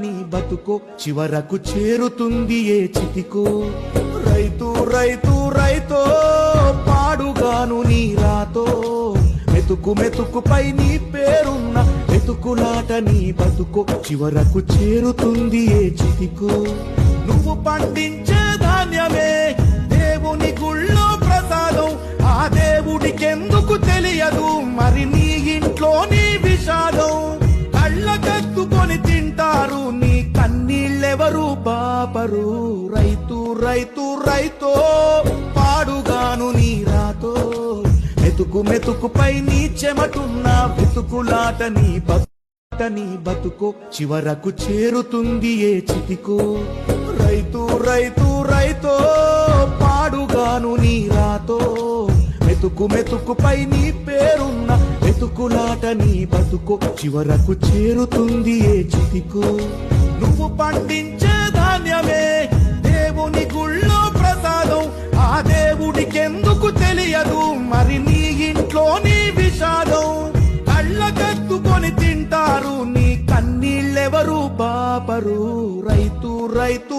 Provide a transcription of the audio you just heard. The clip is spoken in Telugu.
నీ బతుకో చివరకు చేరుతుంది ఏ చితికో. రైతు రైతు రైతో పాడుగాను నీ రాతో మెతుకు మెతుకుపై నీ పేరున్న మెతుకులాట నీ బతుకో చివరకు చేరుతుంది ఏ చితికో. నువ్వు పండించే ధాన్యమే దేవుని గుళ్ళో ప్రసాదం, ఆ దేవుడికెందుకు తెలియదు మరి నీ ఇంట్లో నీ విషాదం. కళ్ళకత్తుకొని తింటారు నీ కన్నీళ్ళెవరు పాపరు. రైతు రైతు రైతో పాడుగాను నీ రాతో మెతుకు మెతుకుపై నీ చెమటున్న వెతుకులాట నీ బతుకో చివరకు చేరుతుంది ఏ చితికో. రైతు రైతు రైతో పాడుగాను నీ రాతో మెతుకు మెతుకుపై నీ పేరున్న వెతుకులాట నీ బతుకో చివరకు చేరుతుంది ఏ చితికో. నువ్వు పండించే ధాన్యమే దేవుని గుళ్ళో ప్రసాదం, ఆ దేవుడికెందుకు తెలియదు మరి నీ ఇంట్లో నీ విషాదం. కళ్ళకత్తుకొని తింటారు నీ కన్నీళ్ళెవరు పాపరు. రైతు రైతు